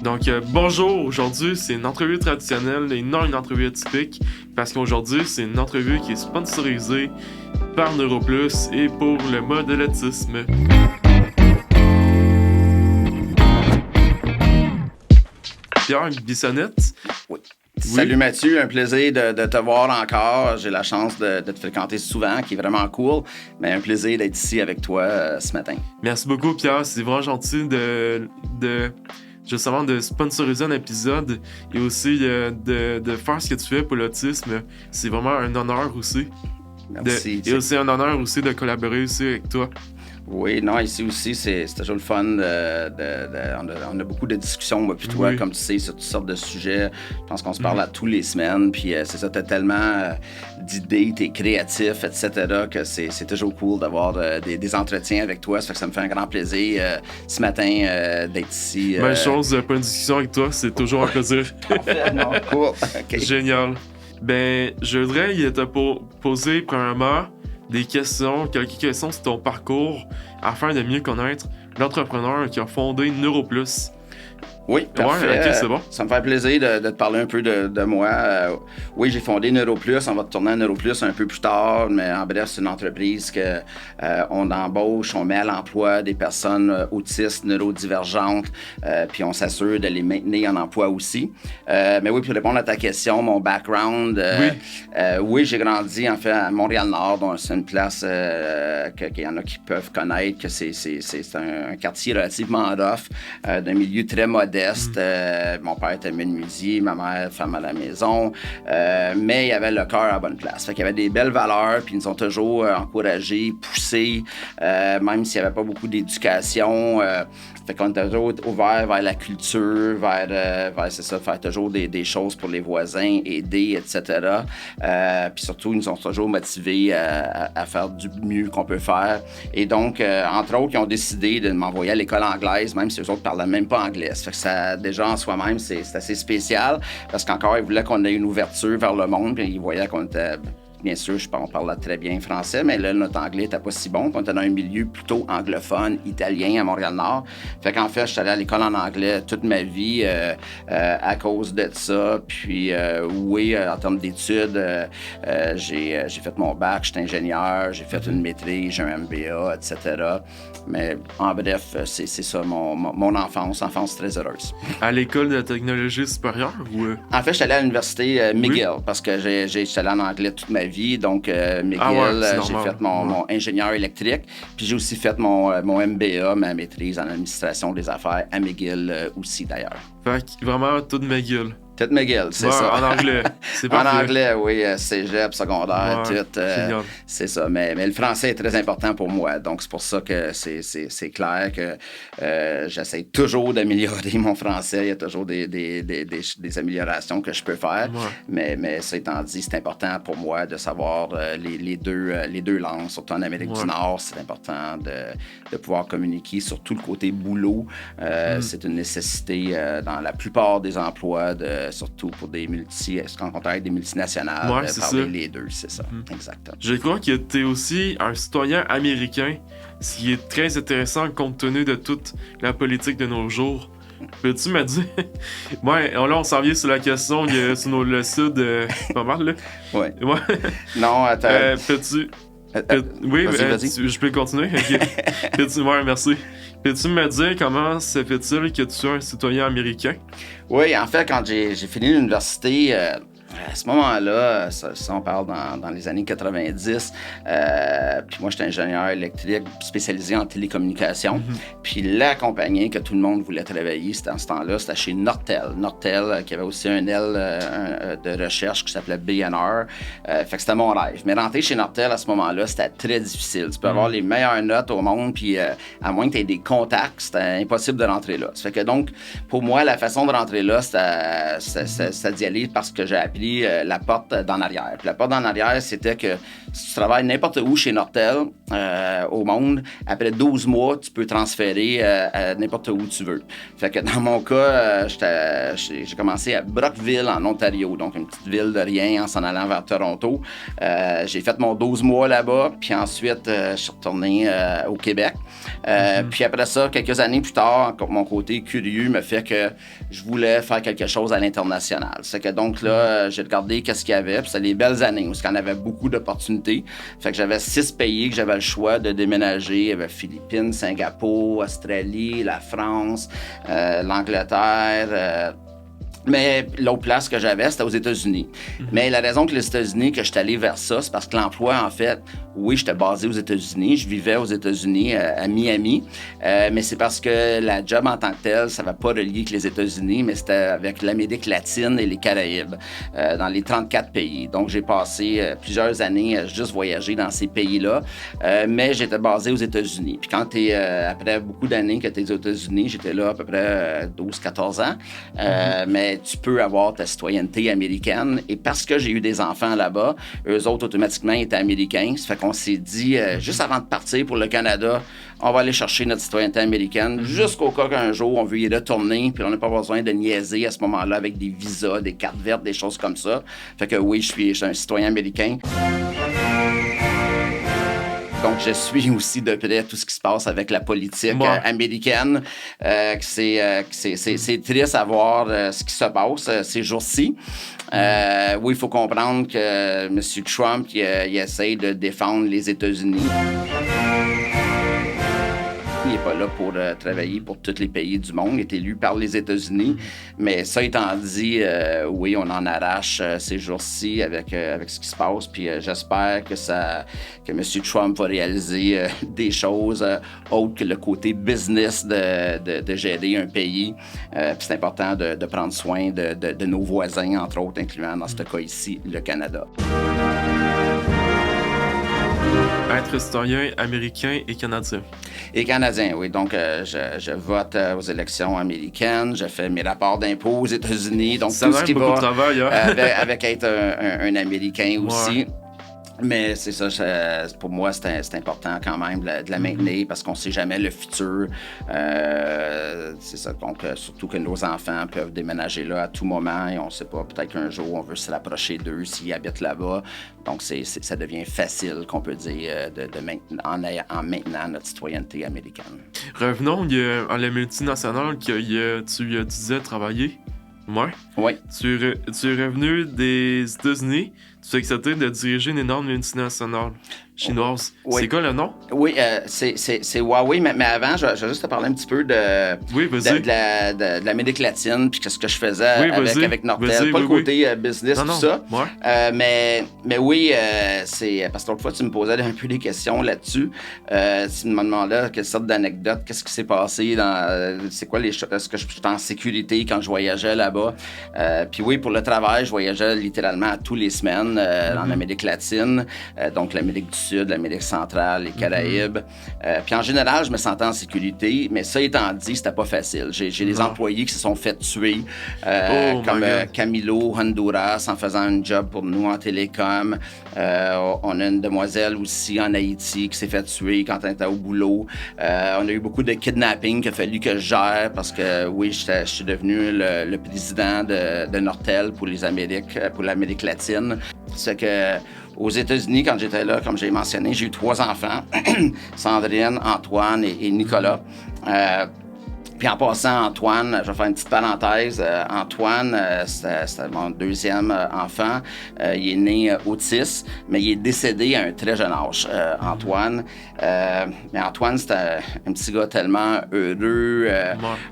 Donc, bonjour, aujourd'hui, c'est une entrevue traditionnelle et non une entrevue atypique, parce qu'aujourd'hui, c'est une entrevue qui est sponsorisée par NeuroPlus et pour le modélisme. Pierre Bissonnette. Oui. Salut Mathieu, un plaisir de te voir encore. J'ai la chance de te fréquenter souvent, qui est vraiment cool, mais un plaisir d'être ici avec toi ce matin. Merci beaucoup, Pierre. C'est vraiment gentil justement de sponsoriser un épisode et aussi de faire ce que tu fais pour l'autisme. C'est vraiment un honneur aussi. Merci. Et aussi un honneur aussi de collaborer aussi avec toi. Oui, non, ici aussi, c'est toujours le fun. On a beaucoup de discussions, moi puis toi, comme tu sais, sur toutes sortes de sujets. Je pense qu'on se parle à tous les semaines, puis c'est ça, t'as tellement d'idées, t'es créatif, etc., que c'est toujours cool d'avoir des entretiens avec toi. Ça fait que ça me fait un grand plaisir ce matin d'être ici. Même chose, pas une discussion avec toi, c'est toujours un plaisir. Non, cool. Okay. Génial. Ben, je voudrais te poser, premièrement, quelques questions sur ton parcours afin de mieux connaître l'entrepreneur qui a fondé NeuroPlus. Oui, parfait. Ouais, ok, c'est bon. Ça me fait plaisir de te parler un peu de moi. Oui, j'ai fondé NeuroPlus. On va tourner à NeuroPlus un peu plus tard, mais en bref, c'est une entreprise on embauche, on met à l'emploi des personnes autistes, neurodivergentes, puis on s'assure de les maintenir en emploi aussi. Mais oui, pour répondre à ta question, mon background, oui, j'ai grandi en fait à Montréal-Nord, donc c'est une place qu'il y en a qui peuvent connaître, que c'est un quartier relativement rough, d'un milieu très modeste. Mon père était menuisier, ma mère femme à la maison, mais il avait le cœur à la bonne place. Fait qu'il y avait des belles valeurs, puis ils nous ont toujours encouragés, poussés, même s'il n'y avait pas beaucoup d'éducation. Fait qu'on était toujours ouvert vers la culture, vers c'est ça, faire toujours des choses pour les voisins, aider, etc. Puis surtout, ils nous ont toujours motivés à faire du mieux qu'on peut faire. Et donc, entre autres, ils ont décidé de m'envoyer à l'école anglaise, même si eux autres ne parlaient même pas anglais. Ça fait que ça, déjà en soi-même, c'est assez spécial, parce qu'encore, ils voulaient qu'on ait une ouverture vers le monde, puis ils voyaient qu'on était... Bien sûr, on parlait très bien français, mais là, notre anglais n'était pas si bon. On était dans un milieu plutôt anglophone, italien à Montréal-Nord. Fait qu'en fait, je suis allé à l'école en anglais toute ma vie à cause de ça. Puis oui, en termes d'études, j'ai fait mon bac, j'étais ingénieur, j'ai fait une maîtrise, j'ai un MBA, etc. Mais en bref, c'est ça, mon enfance très heureuse. À l'école de la technologie supérieure ou... En fait, je suis allé à l'université McGill parce que j'étais allé en anglais toute ma vie. Donc, McGill, j'ai fait mon ingénieur électrique. Puis j'ai aussi fait mon MBA, ma maîtrise en administration des affaires à McGill aussi, d'ailleurs. Fait que vraiment toute McGill. Toute McGill, c'est ça. En anglais, c'est parfait. En anglais, oui, cégep, secondaire, tout. C'est ça. Mais le français est très important pour moi. Donc, c'est pour ça que c'est clair que j'essaie toujours d'améliorer mon français. Il y a toujours des améliorations que je peux faire. Ouais. Mais ça étant dit, c'est important pour moi de savoir les deux langues. Surtout en Amérique du Nord, c'est important de pouvoir communiquer sur tout le côté boulot. C'est une nécessité dans la plupart des emplois surtout pour quand on travaille avec des multinationales, de parler les deux, c'est ça, exactement. Je crois que tu es aussi un citoyen américain, ce qui est très intéressant compte tenu de toute la politique de nos jours. Peux-tu me dire... Ouais, là, on s'en vient sur la question sur le sud, pas mal, là. Oui. Ouais. Non, attends. Peux-tu... Oui, vas-y. Je peux continuer? Okay. Ouais, merci. Peux-tu me dire comment se fait-il que tu sois un citoyen américain? Oui, en fait, quand j'ai fini l'université, à ce moment-là, ça on parle dans les années 90, puis moi, j'étais ingénieur électrique spécialisé en télécommunications. Puis la compagnie que tout le monde voulait travailler en ce temps-là, c'était chez Nortel. Nortel, qui avait aussi un aile de recherche qui s'appelait B&R. Fait que c'était mon rêve. Mais rentrer chez Nortel à ce moment-là, c'était très difficile. Tu peux avoir les meilleures notes au monde, puis à moins que tu aies des contacts, c'était impossible de rentrer là. Ça fait que donc, pour moi, la façon de rentrer là, c'était d'y aller parce que j'ai appris la porte d'en arrière. Puis la porte d'en arrière, c'était que si tu travailles n'importe où chez Nortel, au monde. Après 12 mois, tu peux transférer à n'importe où tu veux. Fait que dans mon cas, j'ai commencé à Brockville, en Ontario, donc une petite ville de rien en s'en allant vers Toronto. J'ai fait mon 12 mois là-bas, puis ensuite, je suis retourné au Québec. Puis après ça, quelques années plus tard, mon côté curieux me fait que je voulais faire quelque chose à l'international. C'est que donc là, j'ai regardé qu'est-ce qu'il y avait, puis c'était les belles années, parce qu'il y en avait beaucoup d'opportunités. Fait que j'avais 6 pays que j'avais le choix de déménager. Il y avait Philippines, Singapour, Australie, la France, l'Angleterre. Mais l'autre place que j'avais, c'était aux États-Unis. Mais la raison que les États-Unis, que je suis allé vers ça, c'est parce que l'emploi, en fait, oui, j'étais basé aux États-Unis. Je vivais aux États-Unis, à Miami. Mais c'est parce que la job en tant que telle, ça ne va pas relier avec les États-Unis, mais c'était avec l'Amérique latine et les Caraïbes, dans les 34 pays. Donc, j'ai passé plusieurs années à juste voyager dans ces pays-là. Mais j'étais basé aux États-Unis. Puis quand après beaucoup d'années que tu es aux États-Unis, j'étais là à peu près 12-14 ans. Mais tu peux avoir ta citoyenneté américaine. Et parce que j'ai eu des enfants là-bas, eux autres, automatiquement, étaient américains. Ça fait qu'on s'est dit, juste avant de partir pour le Canada, on va aller chercher notre citoyenneté américaine jusqu'au cas qu'un jour, on veut y retourner, puis on n'a pas besoin de niaiser à ce moment-là avec des visas, des cartes vertes, des choses comme ça. Fait que oui, je suis un citoyen américain. Donc, je suis aussi de près tout ce qui se passe avec la politique américaine. C'est triste à voir ce qui se passe ces jours-ci. Oui, il faut comprendre que M. Trump, il essaie de défendre les États-Unis. Il n'est pas là pour travailler pour tous les pays du monde. Il est élu par les États-Unis. Mais ça étant dit, oui, on en arrache ces jours-ci avec ce qui se passe. Puis j'espère que M. Trump va réaliser des choses autres que le côté business de gérer un pays. Puis c'est important de prendre soin de nos voisins, entre autres, incluant dans ce cas ici, le Canada. Être citoyen américain et canadien. Et canadien, oui. Donc, je vote aux élections américaines. Je fais mes rapports d'impôts aux États-Unis. Donc, ça tout ce qui va de travail, hein? avec être un Américain aussi. Ouais. Mais c'est ça, pour moi, c'est important quand même de la maintenir parce qu'on ne sait jamais le futur. C'est ça, donc surtout que nos enfants peuvent déménager là à tout moment et on ne sait pas, peut-être qu'un jour, on veut se rapprocher d'eux s'ils habitent là-bas. Donc, ça devient facile, qu'on peut dire, en maintenant notre citoyenneté américaine. Revenons à la multinationale que tu disais travailler. Ouais. Oui. Tu es revenu des États-Unis. Tu as accepté de diriger une énorme multinationale chinoise. Oui. C'est quoi le nom? Oui, c'est Huawei, mais avant, je vais juste te parler un petit peu de l'Amérique latine, puis ce que je faisais avec Nortel. Pas le côté business, tout ça. Ouais. Mais oui, c'est parce que l'autre fois, tu me posais un peu des questions là-dessus. Tu me demandais quelle sorte d'anecdote, qu'est-ce qui s'est passé, c'est quoi est-ce que je suis en sécurité quand je voyageais là-bas. Puis oui, pour le travail, je voyageais littéralement tous les semaines en Amérique latine, donc l'Amérique du Sud, l'Amérique centrale, les Caraïbes. Puis en général, je me sentais en sécurité, mais ça étant dit, c'était pas facile. J'ai des employés qui se sont fait tuer, comme Camilo Honduras, en faisant un job pour nous en télécom. On a une demoiselle aussi en Haïti qui s'est fait tuer quand elle était au boulot. On a eu beaucoup de kidnapping qu'il a fallu que je gère parce que, oui, je suis devenu le président de Nortel pour l'Amérique latine. C'est que aux États-Unis, quand j'étais là, comme j'ai mentionné, j'ai eu 3 enfants, Sandrine, Antoine et Nicolas. Puis en passant, Antoine, je vais faire une petite parenthèse. Antoine, c'était mon 2e enfant. Il est né autiste, mais il est décédé à un très jeune âge, Antoine. Mais Antoine, c'était un petit gars tellement heureux.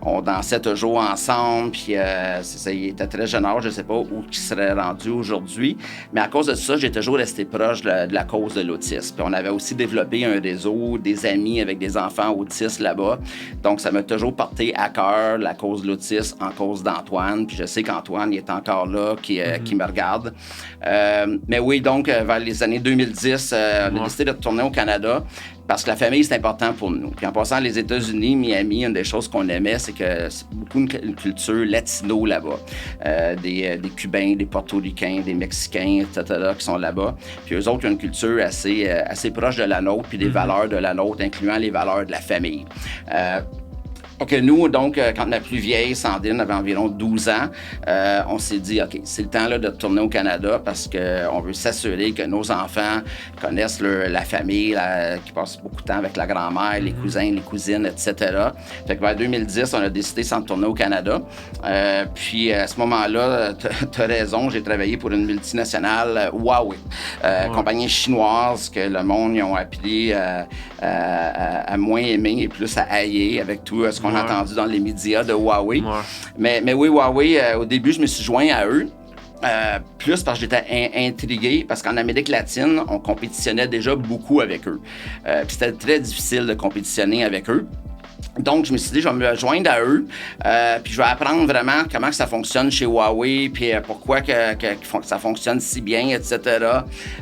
On dansait toujours ensemble. Puis c'est ça, il était très jeune âge. Je ne sais pas où il serait rendu aujourd'hui. Mais à cause de ça, j'ai toujours resté proche de la cause de l'autisme. Puis on avait aussi développé un réseau, des amis avec des enfants autistes là-bas. Donc ça m'a toujours porté porté à cœur la cause de l'autisme en cause d'Antoine. Puis je sais qu'Antoine, il est encore là, qui me regarde. Mais oui, donc, vers les années 2010, on a décidé de retourner au Canada. Parce que la famille, c'est important pour nous. Puis en passant les États-Unis, Miami, une des choses qu'on aimait, c'est que c'est beaucoup une culture latino là-bas. Des Cubains, des Portoricains, des Mexicains, etc., qui sont là-bas. Puis eux autres ont une culture assez proche de la nôtre, puis des valeurs de la nôtre, incluant les valeurs de la famille. Donc, nous, quand ma plus vieille, Sandrine, avait environ 12 ans, on s'est dit, OK, c'est le temps là, de retourner au Canada parce qu'on veut s'assurer que nos enfants connaissent la famille, qui passe beaucoup de temps avec la grand-mère, les cousins, les cousines, etc. Fait que vers 2010, on a décidé de s'en retourner au Canada. Puis, à ce moment-là, tu as raison, j'ai travaillé pour une multinationale, Huawei, compagnie chinoise que le monde, ils ont appelé à moins aimer et plus à haïr avec tout ce qu'on a entendu dans les médias de Huawei. Mais oui, Huawei, au début, je me suis joint à eux. Plus parce que j'étais intrigué, parce qu'en Amérique latine, on compétitionnait déjà beaucoup avec eux. Puis c'était très difficile de compétitionner avec eux. Donc, je me suis dit, je vais me joindre à eux, puis je vais apprendre vraiment comment que ça fonctionne chez Huawei, puis pourquoi que ça fonctionne si bien, etc.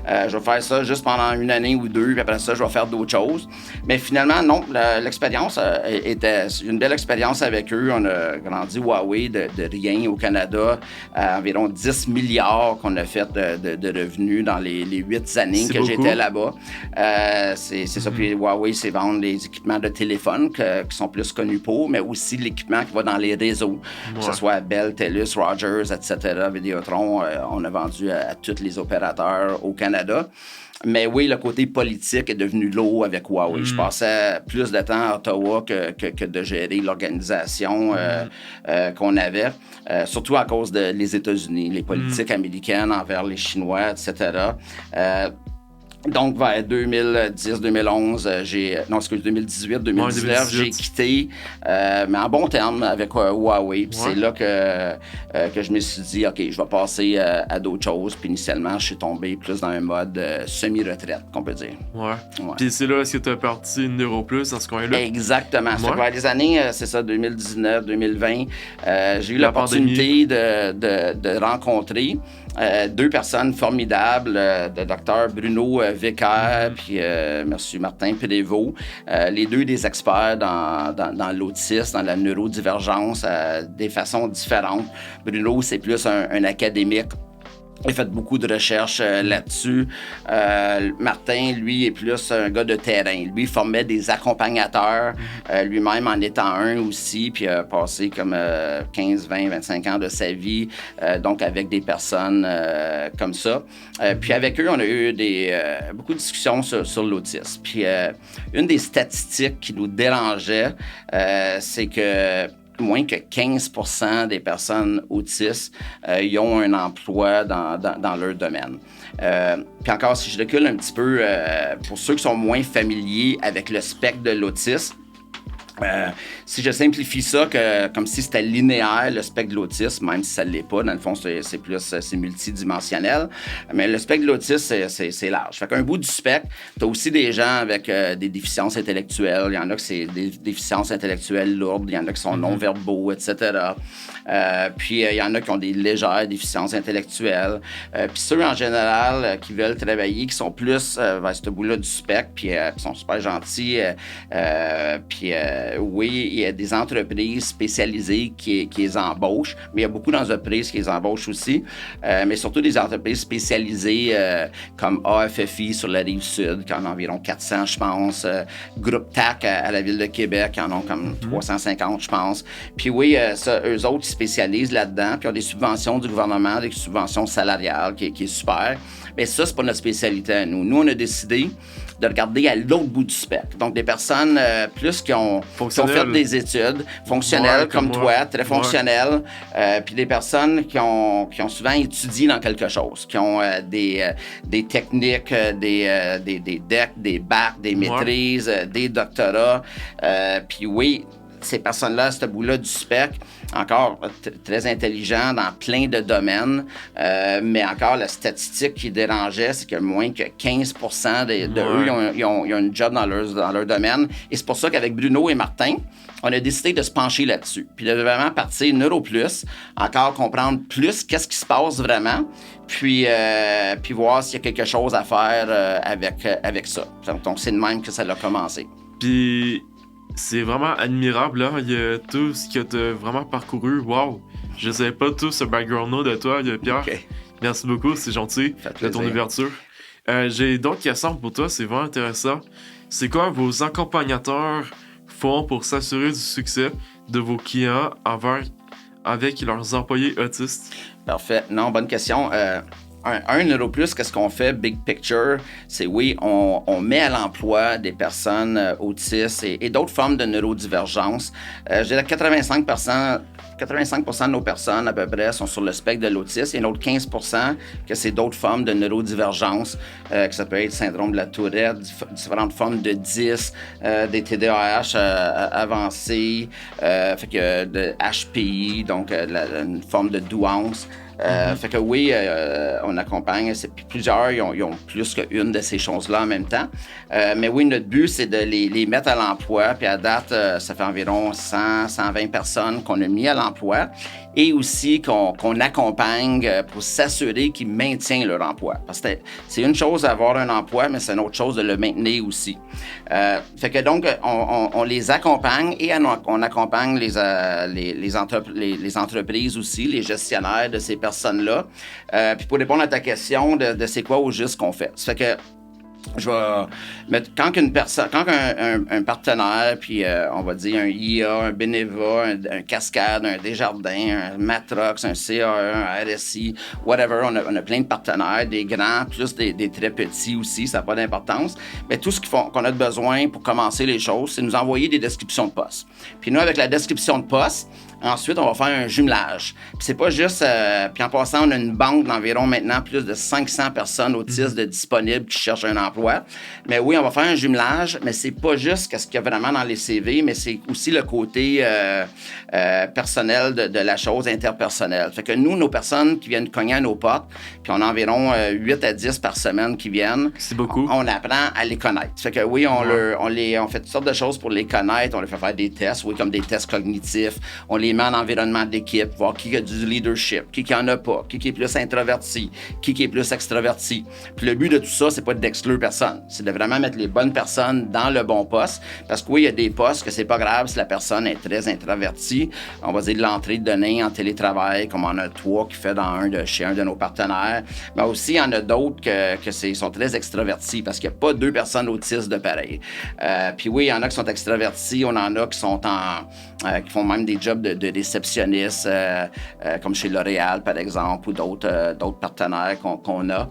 Je vais faire ça juste pendant une année ou deux, puis après ça, je vais faire d'autres choses. Mais finalement, non, l'expérience était une belle expérience avec eux. On a grandi Huawei de rien au Canada, environ 10 milliards qu'on a fait de revenus dans les 8 années que j'étais là-bas. C'est ça, puis Huawei, c'est vendre des équipements de téléphone qui sont plus connus pour, mais aussi l'équipement qui va dans les réseaux, que ce soit Bell, TELUS, Rogers, etc., Vidéotron, on a vendu à tous les opérateurs au Canada. Mais oui, le côté politique est devenu lourd avec Huawei. Je passais plus de temps à Ottawa que de gérer l'organisation qu'on avait, surtout à cause des États-Unis, les politiques américaines envers les Chinois, etc. Donc, vers 2010-2011, 2018-2019, j'ai quitté, mais en bon terme avec Huawei. Puis c'est là que je me suis dit, OK, je vais passer à d'autres choses. Puis initialement, je suis tombé plus dans un mode semi-retraite, qu'on peut dire. Ouais. Puis c'est là, est-ce que tu as parti NeuroPlus dans ce coin-là? Exactement. Ça fait vers les années, c'est ça, 2019-2020, j'ai eu l'opportunité de rencontrer deux personnes formidables, le docteur Bruno Vicker puis M. Martin Prévost, les deux des experts dans l'autisme, dans la neurodivergence, des façons différentes. Bruno, c'est plus un académique. Il a fait beaucoup de recherches là-dessus. Martin, lui, est plus un gars de terrain. Lui, il formait des accompagnateurs, lui-même en étant un aussi, puis a passé comme 15, 20, 25 ans de sa vie, donc avec des personnes comme ça. Puis avec eux, on a eu beaucoup de discussions sur l'autisme. Puis une des statistiques qui nous dérangeait, c'est que moins que 15% des personnes autistes ils ont un emploi dans leur domaine. Puis encore, si je recule un petit peu, pour ceux qui sont moins familiers avec le spectre de l'autisme, si je simplifie ça comme si c'était linéaire, le spectre de l'autisme, même si ça ne l'est pas, dans le fond, c'est multidimensionnel. Mais le spectre de l'autisme, c'est large. Fait qu'un bout du spectre, tu as aussi des gens avec des déficiences intellectuelles. Il y en a que c'est des déficiences intellectuelles lourdes, il y en a qui sont non-verbaux, etc. Puis il y en a qui ont des légères déficiences intellectuelles. Puis ceux, en général, qui veulent travailler, qui sont plus vers ce bout-là du spectre, puis qui sont super gentils, puis oui, il y a des entreprises spécialisées qui les embauchent, mais il y a beaucoup d'entreprises qui les embauchent aussi, mais surtout des entreprises spécialisées comme AFFI sur la Rive-Sud, qui en ont environ 400, je pense. Groupe TAC à la Ville de Québec, qui en ont comme 350, je pense. Puis oui, eux autres, ils spécialisent là-dedans, puis ils ont des subventions du gouvernement, des subventions salariales, qui est super. Mais ça, c'est pas notre spécialité à nous. Nous, on a décidé de regarder à l'autre bout du spectre. Donc, des personnes plus qui ont fait des études fonctionnelles comme toi, très fonctionnelles, puis des personnes qui ont souvent étudié dans quelque chose, qui ont des techniques, des DEC, des bacs, des maîtrises, des doctorats. Puis oui, ces personnes-là, à ce bout-là du spectre, encore très intelligents dans plein de domaines, mais encore la statistique qui dérangeait, c'est que moins que 15% eux, ils ont une job dans leur domaine. Et c'est pour ça qu'avec Bruno et Martin, on a décidé de se pencher là-dessus, puis de vraiment partir NeuroPlus, encore comprendre plus qu'est-ce qui se passe vraiment, puis voir s'il y a quelque chose à faire avec ça. Donc, c'est de même que ça a commencé. Puis, c'est vraiment admirable, là. Il y a tout ce que tu as vraiment parcouru. Wow! Je savais pas tout ce background-là de toi, Pierre. Okay. Merci beaucoup, c'est gentil de ton ouverture. J'ai d'autres questions pour toi, c'est vraiment intéressant. C'est quoi vos accompagnateurs font pour s'assurer du succès de vos clients avec leurs employés autistes? Parfait. Non, bonne question. Un NeuroPlus, qu'est-ce qu'on fait, big picture, c'est oui, on met à l'emploi des personnes autistes et d'autres formes de neurodivergence. Je dirais 85% de nos personnes, à peu près, sont sur le spectre de l'autisme. Il y a un autre 15% que c'est d'autres formes de neurodivergence, que ça peut être syndrome de la Tourette, différentes formes de 10, des TDAH avancés, fait que de HPI, donc une forme de douance. Fait que oui, on accompagne. Plusieurs, ils ont plus qu'une de ces choses-là en même temps. Mais oui, notre but, c'est de les mettre à l'emploi. Puis à date, ça fait environ 120 personnes qu'on a mis à l'emploi. Et aussi qu'on accompagne pour s'assurer qu'ils maintiennent leur emploi. Parce que c'est une chose d'avoir un emploi, mais c'est une autre chose de le maintenir aussi. Fait que donc, on les accompagne et on accompagne les entreprises aussi, les gestionnaires de ces personnes-là. Puis pour répondre à ta question de c'est quoi au juste qu'on fait. Ça fait que je vais mettre, quand un partenaire, puis on va dire un IA, un Beneva, un Cascade, un Desjardins, un Matrox, un CA1, un RSI, whatever, on a plein de partenaires, des grands, plus des très petits aussi, ça n'a pas d'importance. Mais tout ce qu'on a besoin pour commencer les choses, c'est nous envoyer des descriptions de poste. Puis nous, avec la description de poste, ensuite, on va faire un jumelage. Puis c'est pas juste... puis en passant, on a une banque d'environ maintenant plus de 500 personnes autistes de disponibles qui cherchent un emploi. Mais oui, on va faire un jumelage, mais c'est pas juste ce qu'il y a vraiment dans les CV, mais c'est aussi le côté personnel de la chose, interpersonnelle. Fait que nous, nos personnes qui viennent cogner à nos portes, puis on a environ 8 à 10 par semaine qui viennent. C'est beaucoup. On apprend à les connaître. Fait que oui, on fait toutes sortes de choses pour les connaître. On leur fait faire des tests, oui, comme des tests cognitifs. On les met en environnement d'équipe, voir qui a du leadership, qui en a pas, qui est plus introverti, qui est plus extraverti. Puis le but de tout ça, c'est pas d'exclure personne, c'est de vraiment mettre les bonnes personnes dans le bon poste. Parce que oui, il y a des postes que c'est pas grave si la personne est très introvertie. On va dire de l'entrée de données en télétravail, comme on a 3 qui fait chez un de nos partenaires. Mais aussi, il y en a d'autres qui sont très extravertis parce qu'il n'y a pas 2 personnes autistes de pareil. Puis oui, il y en a qui sont extravertis, on en a qui sont qui font même des jobs de réceptionnistes, comme chez L'Oréal, par exemple, ou d'autres partenaires qu'on a.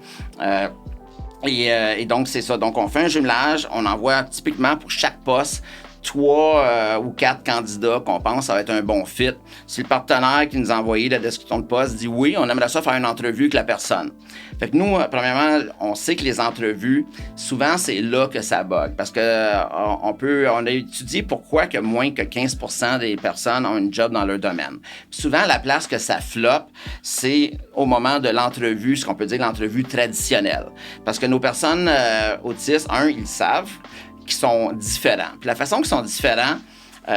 Et donc, c'est ça. Donc, on fait un jumelage. On envoie typiquement pour chaque poste 3 ou 4 candidats qu'on pense que ça va être un bon fit. Si le partenaire qui nous a envoyé la description de poste dit oui, on aimerait ça faire une entrevue avec la personne. Fait que nous, premièrement, on sait que les entrevues, souvent, c'est là que ça bug. Parce que on a étudié pourquoi que moins que 15% des personnes ont une job dans leur domaine. Puis souvent, la place que ça floppe, c'est au moment de l'entrevue, ce qu'on peut dire l'entrevue traditionnelle. Parce que nos personnes autistes, ils savent qui sont différents. Puis la façon qu'ils sont différents,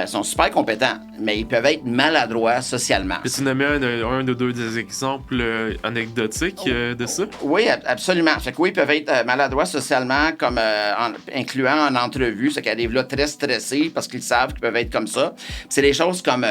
sont super compétents, mais ils peuvent être maladroits socialement. Peux-tu nommer un ou deux exemples anecdotiques de ça? Oui, absolument. Fait que oui, ils peuvent être maladroits socialement, comme incluant en entrevue, c'est qu'ils arrivent là très stressés parce qu'ils savent qu'ils peuvent être comme ça. Puis c'est des choses comme...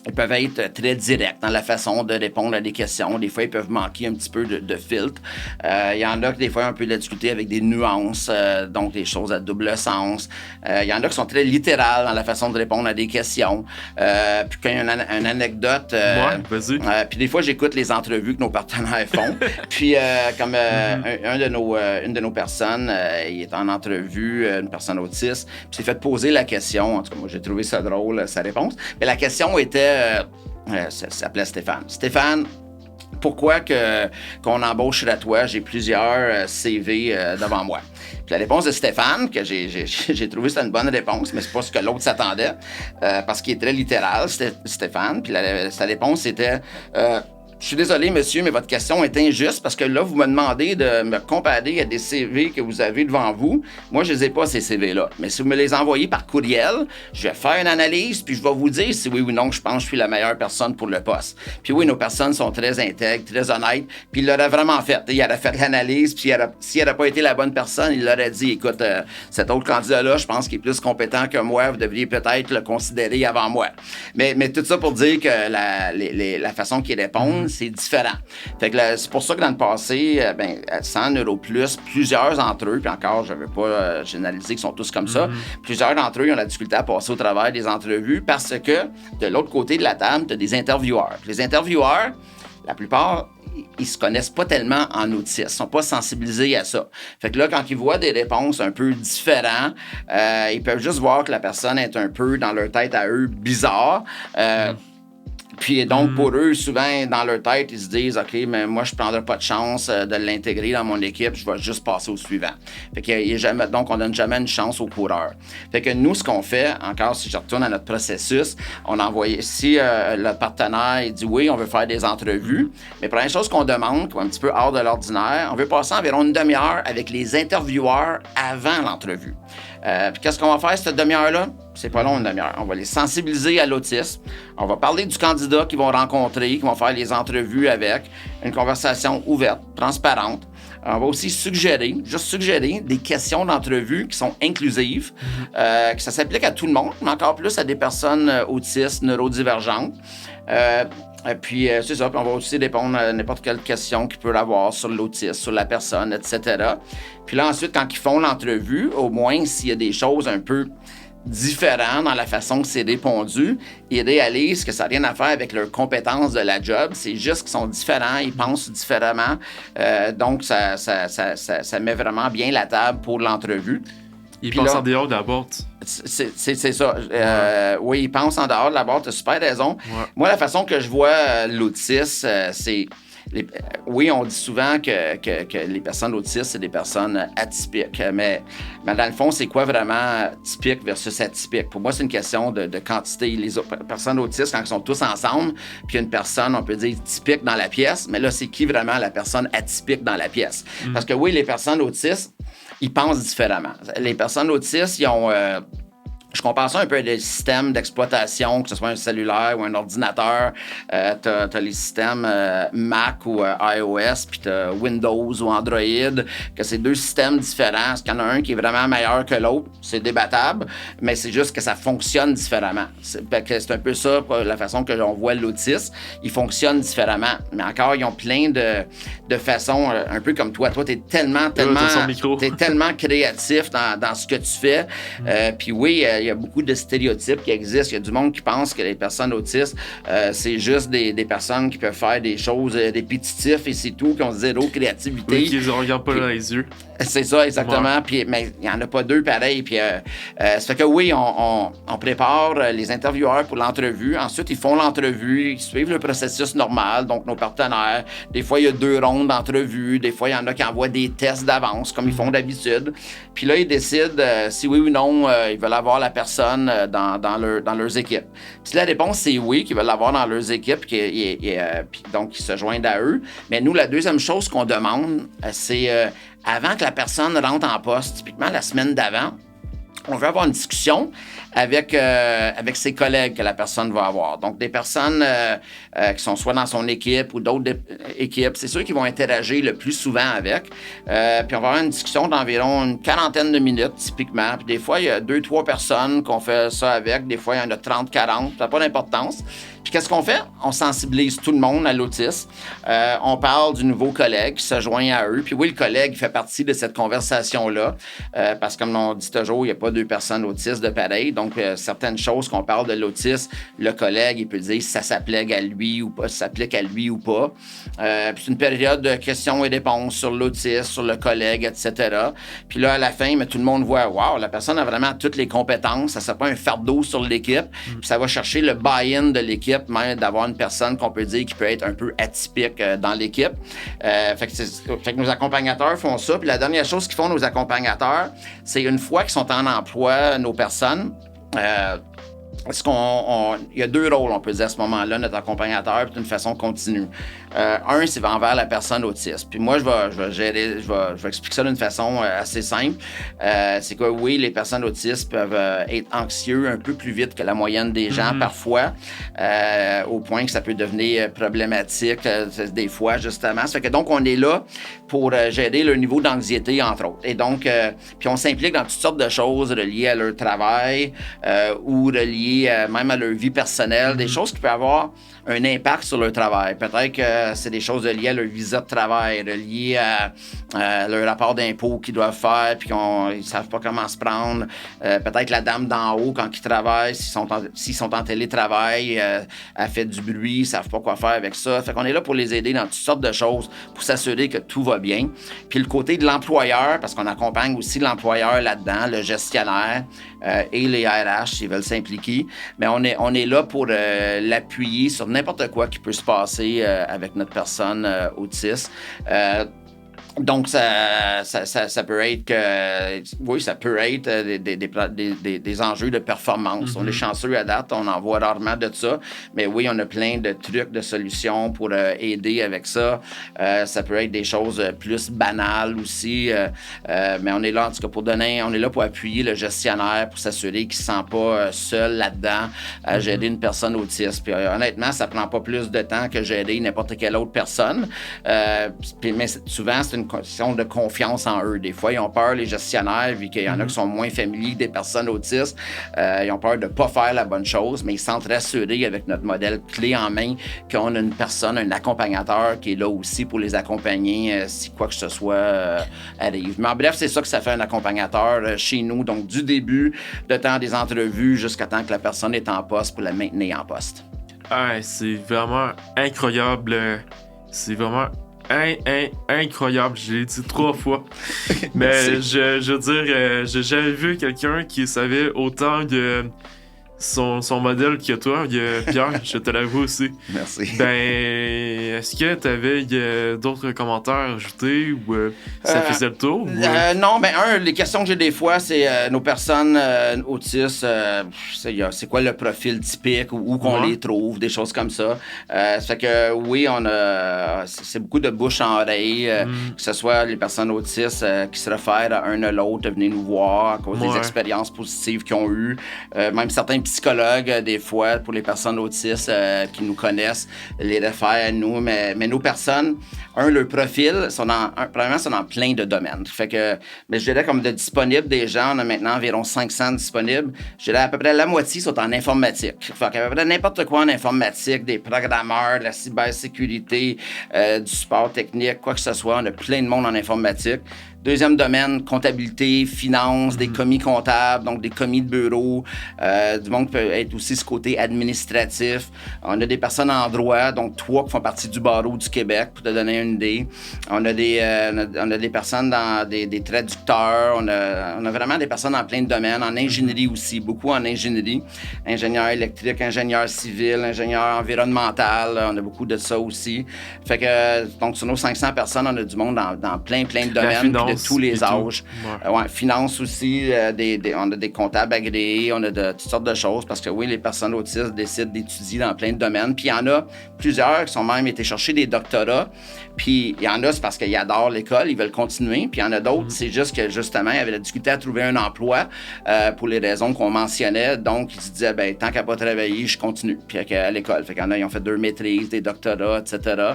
ils peuvent être très directs dans la façon de répondre à des questions. Des fois, ils peuvent manquer un petit peu de filtre. Il y en a que des fois, on peut la discuter avec des nuances, donc des choses à double sens. Il y en a qui sont très littérales dans la façon de répondre à des questions. Puis quand il y a une anecdote... ouais, vas-y. Puis des fois, j'écoute les entrevues que nos partenaires font. Puis comme une de nos personnes, il est en entrevue, une personne autiste, puis s'est fait poser la question. En tout cas, moi, j'ai trouvé ça drôle, sa réponse. Mais la question était... ça s'appelait Stéphane. Stéphane, pourquoi qu'on embauche à toi? J'ai plusieurs CV devant moi. Puis la réponse de Stéphane, que j'ai trouvé c'était une bonne réponse, mais c'est pas ce que l'autre s'attendait, parce qu'il est très littéral, Stéphane. Puis sa réponse c'était je suis désolé, monsieur, mais votre question est injuste parce que là, vous me demandez de me comparer à des CV que vous avez devant vous. Moi, je les ai pas, ces CV-là. Mais si vous me les envoyez par courriel, je vais faire une analyse puis je vais vous dire si oui ou non je pense que je suis la meilleure personne pour le poste. Puis oui, nos personnes sont très intègres, très honnêtes. Puis il l'aurait vraiment fait. Il aurait fait l'analyse puis s'il n'aurait pas été la bonne personne, il l'aurait dit, écoute, cet autre candidat-là, je pense qu'il est plus compétent que moi. Vous devriez peut-être le considérer avant moi. Mais tout ça pour dire que la façon qu'il répond, c'est différent. Fait que c'est pour ça que dans le passé, 100 € plus, plusieurs d'entre eux, puis encore, je ne veux pas généraliser qu'ils sont tous comme ça, plusieurs d'entre eux ils ont la difficulté à passer au travers des entrevues parce que de l'autre côté de la table, tu as des intervieweurs. Puis les intervieweurs, la plupart, ils se connaissent pas tellement en autisme, ils sont pas sensibilisés à ça. Fait que là, quand ils voient des réponses un peu différentes, ils peuvent juste voir que la personne est un peu dans leur tête à eux bizarre. Puis donc, pour eux, souvent, dans leur tête, ils se disent « OK, mais moi, je ne prendrai pas de chance de l'intégrer dans mon équipe, je vais juste passer au suivant. » Fait que donc, on ne donne jamais une chance aux coureurs. Fait que nous, ce qu'on fait, encore si je retourne à notre processus, on envoie, si le partenaire il dit « Oui, on veut faire des entrevues », mais première chose qu'on demande, qui est un petit peu hors de l'ordinaire, on veut passer environ une demi-heure avec les intervieweurs avant l'entrevue. Puis qu'est-ce qu'on va faire cette demi-heure-là? C'est pas long, une demi-heure. On va les sensibiliser à l'autisme. On va parler du candidat qu'ils vont rencontrer, qu'ils vont faire les entrevues avec. Une conversation ouverte, transparente. On va aussi suggérer des questions d'entrevue qui sont inclusives, que ça s'applique à tout le monde, mais encore plus à des personnes autistes, neurodivergentes. Puis c'est ça, puis on va aussi répondre à n'importe quelle question qu'ils peuvent avoir sur l'autisme, sur la personne, etc. Puis là, ensuite, quand ils font l'entrevue, au moins, s'il y a des choses un peu différentes dans la façon que c'est répondu, ils réalisent que ça n'a rien à faire avec leurs compétences de la job, c'est juste qu'ils sont différents, ils pensent différemment, donc ça met vraiment bien la table pour l'entrevue. Ils pensent en dehors de la boîte. C'est ça. Oui, ils pensent en dehors de la boîte, tu as super raison. Ouais. Moi, la façon que je vois l'autisme, c'est... Oui, on dit souvent que les personnes autistes, c'est des personnes atypiques. Mais dans le fond, c'est quoi vraiment typique versus atypique? Pour moi, c'est une question de quantité. Les personnes autistes, quand ils sont tous ensemble, puis il y a une personne, on peut dire, typique dans la pièce, mais là, c'est qui vraiment la personne atypique dans la pièce? Parce que oui, les personnes autistes, ils pensent différemment. Les personnes autistes, ils ont... je compare ça un peu à des systèmes d'exploitation, que ce soit un cellulaire ou un ordinateur. T'as les systèmes Mac ou iOS, puis t'as Windows ou Android, que c'est deux systèmes différents. Est-ce qu'il y en a un qui est vraiment meilleur que l'autre? C'est débattable, mais c'est juste que ça fonctionne différemment. C'est un peu ça, la façon que l'on voit l'autisme. Ils fonctionnent différemment, mais encore, ils ont plein de façons, un peu comme toi. Toi, t'es tellement créatif dans ce que tu fais. Puis oui, il y a beaucoup de stéréotypes qui existent. Il y a du monde qui pense que les personnes autistes, c'est juste des personnes qui peuvent faire des choses répétitives et c'est tout, qui ont zéro créativité. Oui, qu'ils ne regardent pas dans les yeux. C'est ça, exactement. Ouais. Puis, mais il n'y en a pas deux pareils. Puis, ça fait que oui, on prépare les intervieweurs pour l'entrevue. Ensuite, ils font l'entrevue, ils suivent le processus normal, donc nos partenaires. Des fois, il y a 2 rondes d'entrevue. Des fois, il y en a qui envoient des tests d'avance, comme ils font d'habitude. Puis là, ils décident si oui ou non ils veulent avoir la personne dans leurs équipes. Puis si la réponse, c'est oui, qu'ils veulent l'avoir dans leurs équipes, puis donc ils se joignent à eux. Mais nous, la deuxième chose qu'on demande, c'est... avant que la personne rentre en poste, typiquement la semaine d'avant, on veut avoir une discussion avec ses collègues que la personne va avoir. Donc, des personnes qui sont soit dans son équipe ou d'autres équipes, c'est ceux qui vont interagir le plus souvent avec. Puis on va avoir une discussion d'environ une 40aine de minutes, typiquement. Puis des fois, il y a 2-3 personnes qu'on fait ça avec. Des fois, il y en a 30-40. Ça n'a pas d'importance. Puis qu'est-ce qu'on fait? On sensibilise tout le monde à l'autisme. On parle du nouveau collègue qui se joint à eux. Puis oui, le collègue fait partie de cette conversation-là. Parce que comme on dit toujours, il n'y a pas 2 personnes autistes de pareil. Donc, certaines choses qu'on parle de l'autisme, le collègue, il peut dire si ça s'applique à lui ou pas, si ça s'applique à lui ou pas. Puis c'est une période de questions et réponses sur l'autisme, sur le collègue, etc. Puis là, à la fin, mais tout le monde voit, wow, la personne a vraiment toutes les compétences. Ça ne sera pas un fardeau sur l'équipe. Puis ça va chercher le buy-in de l'équipe équipe, même d'avoir une personne qu'on peut dire qui peut être un peu atypique dans l'équipe. Fait que nos accompagnateurs font ça. Puis la dernière chose qu'ils font, nos accompagnateurs, c'est une fois qu'ils sont en emploi, nos personnes, il y a deux rôles, on peut dire, à ce moment-là, notre accompagnateur, puis d'une façon continue. Un, c'est envers la personne autiste. Puis moi, je vais expliquer ça d'une façon assez simple. C'est que oui, les personnes autistes peuvent être anxieux un peu plus vite que la moyenne des gens parfois, au point que ça peut devenir problématique des fois, justement. Ça fait que donc, on est là pour gérer le niveau d'anxiété, entre autres. Et donc, puis on s'implique dans toutes sortes de choses reliées à leur travail ou reliées même à leur vie personnelle, des choses qui peuvent avoir un impact sur leur travail. Peut-être que c'est des choses liées à leur visa de travail, reliées à leur rapport d'impôt qu'ils doivent faire, puis qu'ils ne savent pas comment se prendre. Peut-être la dame d'en haut, quand ils travaillent, s'ils sont en télétravail, elle fait du bruit, ils ne savent pas quoi faire avec ça. Fait qu'on est là pour les aider dans toutes sortes de choses, pour s'assurer que tout va bien. Puis le côté de l'employeur, parce qu'on accompagne aussi l'employeur là-dedans, le gestionnaire et les RH s'ils veulent s'impliquer, mais on est là pour l'appuyer sur n'importe quoi qui peut se passer avec notre personne autiste. Donc, ça peut être que... Oui, ça peut être des enjeux de performance. On est chanceux à date, on en voit rarement de ça. Mais oui, on a plein de trucs, de solutions pour aider avec ça. Ça peut être des choses plus banales aussi. Mais on est là, en tout cas, on est là pour appuyer le gestionnaire, pour s'assurer qu'il ne se sent pas seul là-dedans à gérer une personne autiste. Puis honnêtement, ça prend pas plus de temps que gérer n'importe quelle autre personne. Mais souvent, c'est une question de confiance en eux. Des fois, ils ont peur, les gestionnaires, vu qu'il y en a qui sont moins familiers que des personnes autistes. Ils ont peur de ne pas faire la bonne chose, mais ils se sentent rassurés avec notre modèle clé en main qu'on a une personne, un accompagnateur qui est là aussi pour les accompagner si quoi que ce soit arrive. Mais en bref, c'est ça que ça fait un accompagnateur chez nous. Donc, du début, le temps des entrevues jusqu'à temps que la personne est en poste pour la maintenir en poste. Ah, c'est vraiment incroyable. C'est vraiment incroyable, je l'ai dit 3 fois. Mais je veux dire, j'ai jamais vu quelqu'un qui savait autant de son modèle que toi, Pierre, je te l'avoue aussi. Merci. Ben, est-ce que tu avais d'autres commentaires à ajouter ou ça faisait le tour? Non, les questions que j'ai des fois, c'est nos personnes autistes, c'est quoi le profil typique, où qu'on les trouve, des choses comme ça. Ça fait que oui, c'est beaucoup de bouche en oreille, que ce soit les personnes autistes qui se réfèrent à un à l'autre, venir nous voir à cause des expériences positives qu'ils ont eues. Même certains psychologues, des fois, pour les personnes autistes qui nous connaissent, les réfèrent à nous. Mais nos personnes, leur profil, premièrement, sont dans plein de domaines. Fait que, mais je dirais comme de disponibles des gens, on a maintenant environ 500 disponibles. Je dirais à peu près la moitié sont en informatique. Fait qu'à peu près n'importe quoi en informatique, des programmeurs, de la cybersécurité, du support technique, quoi que ce soit. On a plein de monde en informatique. Deuxième domaine, comptabilité, finance, des commis comptables, donc des commis de bureau. Du monde peut être aussi ce côté administratif. On a des personnes en droit, donc 3 qui font partie du barreau du Québec, pour te donner une idée. On a des personnes dans des traducteurs. On a vraiment des personnes dans plein de domaines. En ingénierie aussi, beaucoup en ingénierie. Ingénieur électrique, ingénieur civil, ingénieur environnemental. On a beaucoup de ça aussi. Fait que, donc, sur nos 500 personnes, on a du monde dans plein de domaines. De tous les âges. Finance aussi, on a des comptables agréés, on a de toutes sortes de choses parce que oui, les personnes autistes décident d'étudier dans plein de domaines. Puis il y en a plusieurs qui sont même été chercher des doctorats. Puis il y en a, c'est parce qu'ils adorent l'école, ils veulent continuer. Puis il y en a d'autres, c'est juste que justement, ils avaient la difficulté à trouver un emploi pour les raisons qu'on mentionnait. Donc, ils se disaient, tant qu'à pas travailler, je continue. Puis à l'école. Fait qu'il y en a, ils ont fait 2 maîtrises, des doctorats, etc.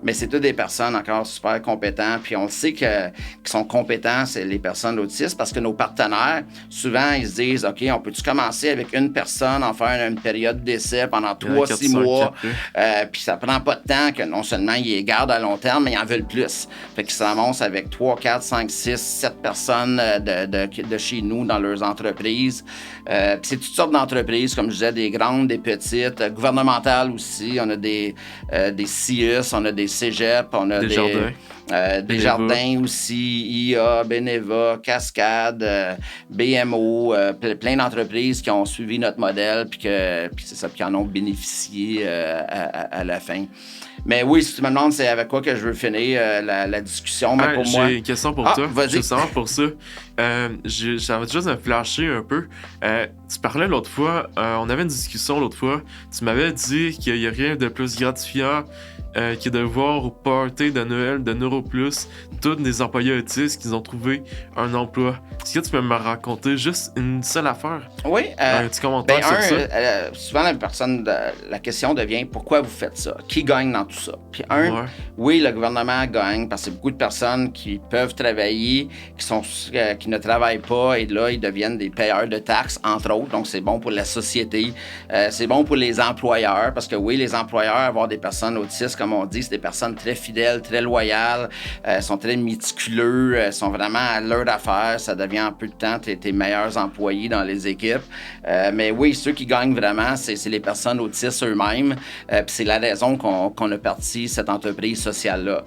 Mais c'est toutes des personnes encore super compétentes. Puis on le sait qu'ils sont compétents, c'est les personnes autistes, parce que nos partenaires, souvent, ils se disent, OK, on peut-tu commencer avec une personne, en faire une période d'essai pendant 3-6 mois, puis ça prend pas de temps que non seulement ils les gardent à long terme, mais ils en veulent plus. Fait qu'ils s'avancent avec 3, 4, 5, 6, 7 personnes de chez nous dans leurs entreprises. Puis c'est toutes sortes d'entreprises, comme je disais, des grandes, des petites, gouvernementales aussi. On a des CIUS, on a des cégeps, on a des jardins aussi, IA, Beneva, Cascade, BMO, plein d'entreprises qui ont suivi notre modèle puis c'est ça, qui en ont bénéficié à la fin. Mais oui, si tu me demandes c'est avec quoi que je veux finir la discussion, mais pour moi... J'ai une question pour toi. Vas-y. Justement pour ça. J'avais juste à flasher un peu. Tu parlais l'autre fois, on avait une discussion l'autre fois, tu m'avais dit qu'il n'y a rien de plus gratifiant que de voir au party de Noël de NeuroPlus tous des employés autistes qui ont trouvé un emploi. Est-ce que tu peux me raconter juste une seule affaire? Oui. Un petit commentaire sur ça? Souvent, la question devient pourquoi vous faites ça? Qui gagne dans tout ça? Puis oui, le gouvernement gagne parce que c'est beaucoup de personnes qui peuvent travailler, qui ne travaillent pas et là, ils deviennent des payeurs de taxes, entre autres. Donc, c'est bon pour la société. C'est bon pour les employeurs parce que oui, les employeurs, avoir des personnes autistes, comme on dit, c'est des personnes très fidèles, très loyales, sont très méticuleux, sont vraiment à leur affaire. Ça devient en peu de temps tes meilleurs employés dans les équipes. Mais oui, ceux qui gagnent vraiment, c'est les personnes autistes eux-mêmes. Puis c'est la raison qu'on a parti cette entreprise sociale-là.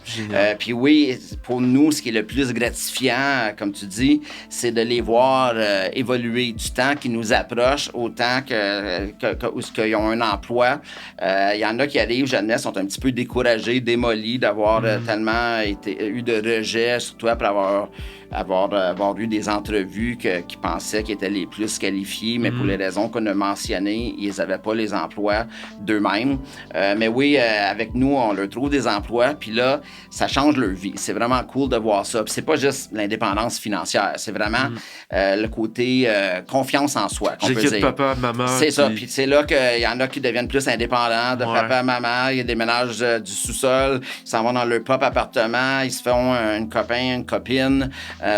Puis oui, pour nous, ce qui est le plus gratifiant, comme tu dis, c'est de les voir évoluer du temps qui nous approche au temps qu'ils ont un emploi. Il y en a qui arrivent, jeunesse, sont un petit peu découragés, démolis d'avoir tellement eu de rejets, surtout après avoir eu des entrevues qui pensaient qu'ils étaient les plus qualifiés, mais pour les raisons qu'on a mentionnées, ils n'avaient pas les emplois d'eux-mêmes. Mais oui, avec nous, on leur trouve des emplois, puis là, ça change leur vie. C'est vraiment cool de voir ça. Puis c'est pas juste l'indépendance financière, c'est vraiment le côté confiance en soi, qu'on peut dire. Papa, maman. C'est ça. Puis c'est là qu'il y en a qui deviennent plus indépendants de papa, maman. Ils déménagent du sous-sol, ils s'en vont dans leur propre appartement, ils se font un copain, une copine,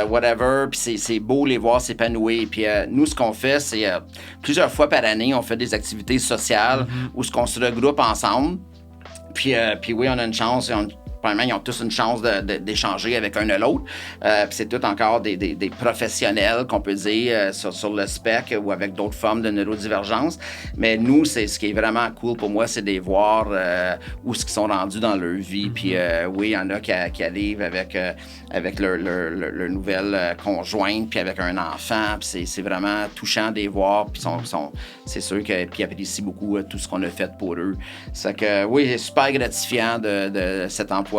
whatever. Puis c'est beau les voir s'épanouir. Puis nous, ce qu'on fait, c'est plusieurs fois par année, on fait des activités sociales où on se regroupe ensemble. Puis oui, on a une chance. Premièrement, ils ont tous une chance d'échanger avec un ou l'autre. Puis c'est tout encore des professionnels, qu'on peut dire, sur le spec ou avec d'autres formes de neurodivergence. Mais nous, c'est ce qui est vraiment cool pour moi, c'est de les voir où ils sont rendus dans leur vie. Puis oui, il y en a qui arrivent avec leur nouvelle conjointe, puis avec un enfant. Puis c'est vraiment touchant de les voir. Puis c'est sûr qu'ils apprécient beaucoup tout ce qu'on a fait pour eux. C'est que oui, c'est super gratifiant de cet emploi-là,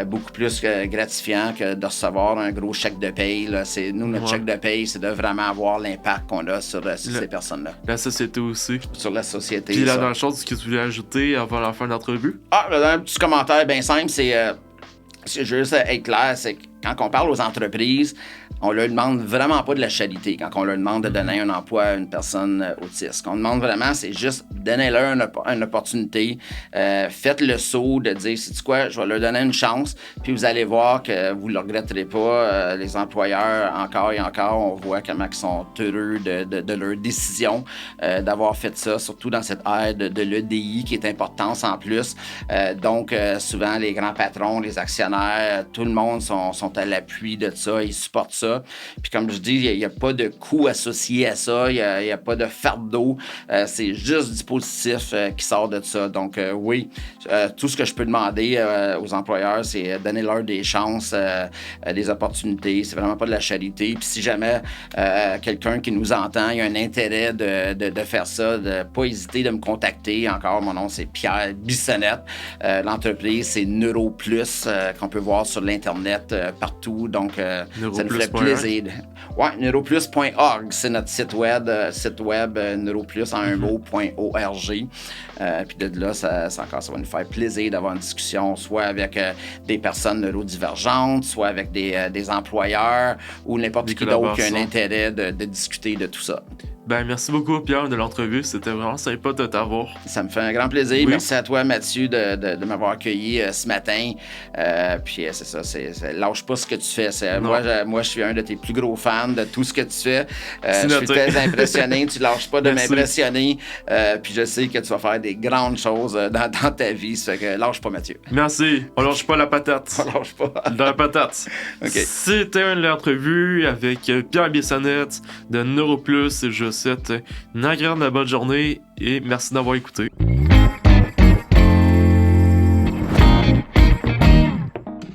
beaucoup plus gratifiant que de recevoir un gros chèque de paye. Là. Notre chèque de paye, c'est de vraiment avoir l'impact qu'on a sur ces personnes-là. La société aussi. Sur la société. Puis la dernière chose que tu voulais ajouter avant la fin de l'entrevue? Un petit commentaire bien simple, c'est juste être clair, c'est que quand on parle aux entreprises, on leur demande vraiment pas de la charité quand on leur demande de donner un emploi à une personne autiste. Ce qu'on demande vraiment, c'est juste donnez-leur une opportunité. Faites le saut de dire, sais-tu quoi, je vais leur donner une chance, puis vous allez voir que vous ne le regretterez pas. Les employeurs, encore et encore, on voit comment ils sont heureux de leur décision d'avoir fait ça, surtout dans cette ère de l'EDI qui est importante en plus. Donc, souvent, les grands patrons, les actionnaires, tout le monde sont à l'appui de ça, ils supportent ça. Puis comme je dis, il n'y a pas de coût associé à ça, il n'y a pas de fardeau, c'est juste du positif qui sort de ça. Donc oui, tout ce que je peux demander aux employeurs, c'est donner-leur des chances, des opportunités, c'est vraiment pas de la charité. Puis si jamais quelqu'un qui nous entend, il a un intérêt de faire ça, de pas hésiter de me contacter. Encore, mon nom c'est Pierre Bissonnette. L'entreprise c'est NeuroPlus, qu'on peut voir sur l'Internet partout, donc ça nous fait plaisir. Ouais, neuroplus.org, c'est notre site web neuroplus en un mot.org. Puis de là, ça va nous faire plaisir d'avoir une discussion, soit avec des personnes neurodivergentes, soit avec des employeurs ou n'importe qui d'autre qui a un intérêt de discuter de tout ça. Ben, merci beaucoup, Pierre, de l'entrevue. C'était vraiment sympa de t'avoir. Ça me fait un grand plaisir. Oui. Merci à toi, Mathieu, de m'avoir accueilli ce matin. Puis c'est ça, lâche pas ce que tu fais. Moi, je suis un de tes plus gros fans de tout ce que tu fais. Je suis très impressionné. Tu lâches pas de m'impressionner. Puis je sais que tu vas faire des grandes choses dans ta vie. Ça fait que lâche pas, Mathieu. Merci. On lâche pas la patate. On lâche pas. Dans la patate. Okay. C'était l'entrevue avec Pierre Bissonnette de NeuroPlus. Je vous souhaite une agréable bonne journée et merci d'avoir écouté.